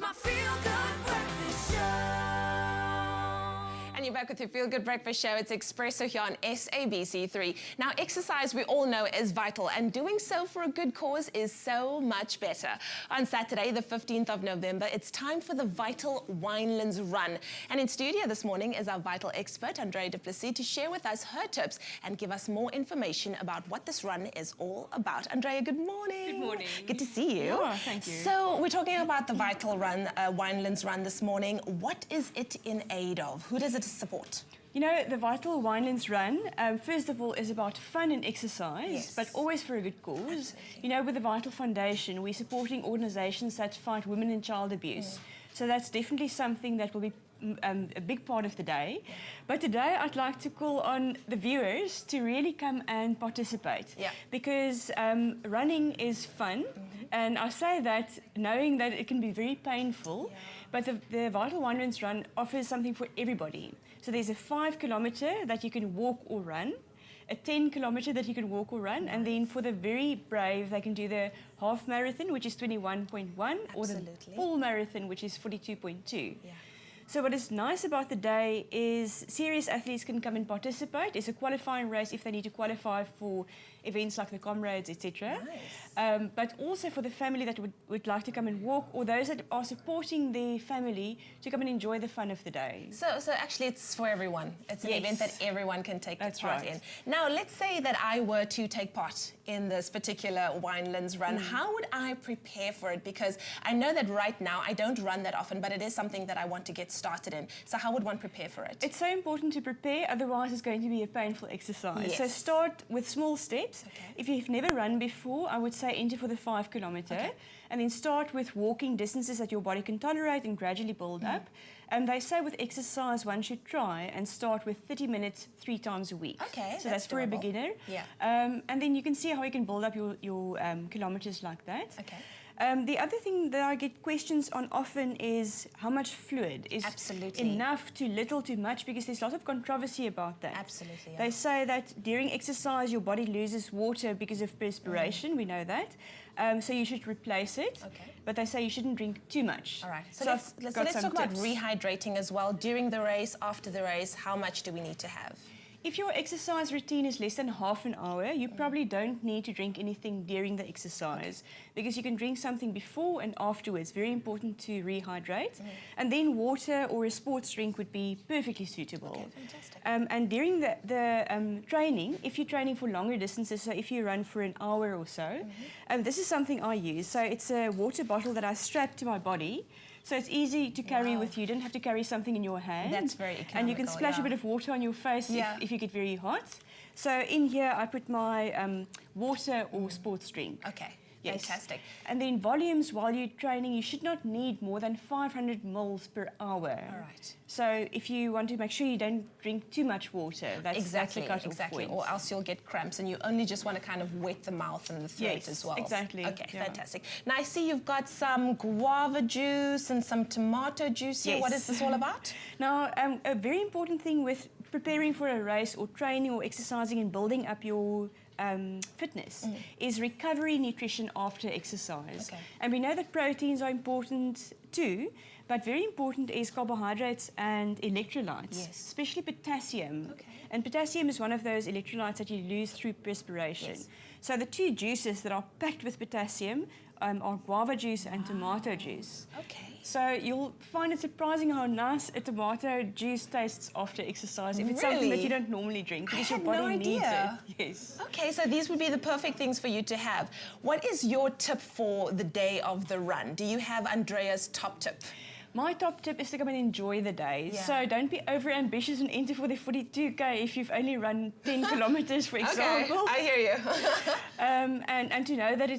my feel-good breakfast show. And you're back with your Feel Good Breakfast Show. It's Expresso here on SABC3. Now, exercise, we all know, is vital, and doing so for a good cause is so much better. On Saturday, the 15th of November, it's time for the Vital Winelands Run. And in studio this morning is our Vital expert, Andrea Du Plessis, to share with us her tips and give us more information about what this run is all about. Andrea, good morning. Good morning. Good to see you. Oh, thank you. So, we're talking about the Vital Run, Winelands Run this morning. What is it in aid of? Who does it support? You know, the Vital Winelands Run, first of all, is about fun and exercise, Yes. but always for a good cause. Absolutely. You know, with the Vital Foundation, we're supporting organisations that fight women and child abuse. So that's definitely something that will be a big part of the day. Yeah. But today I'd like to call on the viewers to really come and participate. Yeah. Because running is fun. And I say that knowing that it can be very painful, but the Vital Winelands Run offers something for everybody. So there's a 5 kilometre that you can walk or run, a 10 kilometre that you can walk or run, and then for the very brave, they can do the half marathon, which is 21.1, or the Absolutely. full marathon, which is 42.2. Yeah. So what is nice about the day is serious athletes can come and participate. It's a qualifying race if they need to qualify for events like the Comrades, etc. Nice. But also for the family that would like to come and walk, or those that are supporting their family to come and enjoy the fun of the day. So actually it's for everyone. It's an Yes. event that everyone can take That's part right. in. Now, let's say that I were to take part in this particular Winelands Run. How would I prepare for it? Because I know that right now I don't run that often, but it is something that I want to get started in. So how would one prepare for it? It's so important to prepare, otherwise it's going to be a painful exercise. So Yes. start with small steps. Okay. If you've never run before, I would say enter for the 5 kilometre. Okay. And then start with walking distances that your body can tolerate and gradually build up. And they say with exercise, one should try and start with 30 minutes 3 times a week. Okay, So that's that's for a doable. beginner. Yeah. And then you can see how you can build up your kilometres like that. Okay. The other thing that I get questions on often is how much fluid is Absolutely. enough, too little, too much, because there's lots of controversy about that. Absolutely, yeah. They say that during exercise your body loses water because of perspiration, we know that. So you should replace it. Okay. But they say you shouldn't drink too much. All right. So, I've let's got talk some about tips. rehydrating as well. During the race, after the race, how much do we need to have? If your exercise routine is less than half an hour, you probably don't need to drink anything during the exercise because you can drink something before and afterwards. Very important to rehydrate. And then water or a sports drink would be perfectly suitable. Okay, fantastic. And during the training, if you're training for longer distances, so if you run for an hour or so, this is something I use. So it's a water bottle that I strap to my body. So it's easy to carry with you. You don't have to carry something in your hand. That's very And you can economical, splash yeah. a bit of water on your face if you get very hot. So in here I put my water or sports drink. Okay. Yes. Fantastic. And then volumes while you're training, you should not need more than 500 mils per hour. All right. So if you want to make sure you don't drink too much water, that's Exactly, the cutoff exactly. point. Or else you'll get cramps, and you only just want to kind of wet the mouth and the throat Yes, as well. exactly, Okay, yeah. fantastic. Now I see you've got some guava juice and some tomato juice here. Yes. What is this all about? Now, a very important thing with preparing for a race or training or exercising and building up your fitness is recovery nutrition after exercise. Okay. And we know that proteins are important too, but very important is carbohydrates and electrolytes, Yes. especially potassium. Okay. And potassium is one of those electrolytes that you lose through perspiration. Yes. So the two juices that are packed with potassium are guava juice and tomato juice. Okay. So you'll find it surprising how nice a tomato juice tastes after exercise if it's something that Really? you don't normally drink because your had no body needs idea. it. Yes. Okay, so these would be the perfect things for you to have. What is your tip for the day of the run? Do you have Andrea's top tip? My top tip is to come and enjoy the day. Yeah. So don't be over ambitious and enter for the 42K if you've only run 10 kilometers, for example. Okay, I hear you. And to know that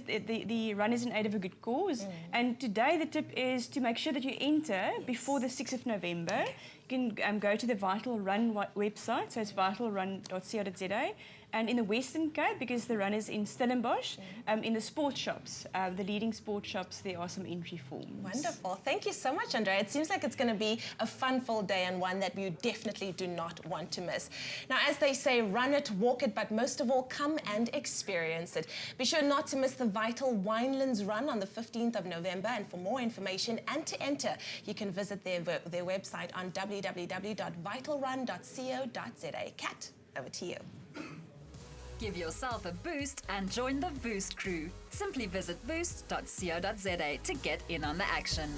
the run is in aid of a good cause. And today the tip is to make sure that you enter before the 6th of November. can go to the Vital Run website, so it's vitalrun.co.za. And in the Western Cape, because the run is in Stellenbosch, in the sports shops, the leading sports shops, there are some entry forms. Wonderful. Thank you so much, Andrea. It seems like it's going to be a fun-filled day and one that you definitely do not want to miss. Now, as they say, run it, walk it, but most of all, come and experience it. Be sure not to miss the Vital Winelands run on the 15th of November. And for more information and to enter, you can visit their website on www.vitalrun.co.za. Kat, over to you. Give yourself a boost and join the Boost crew. Simply visit boost.co.za to get in on the action.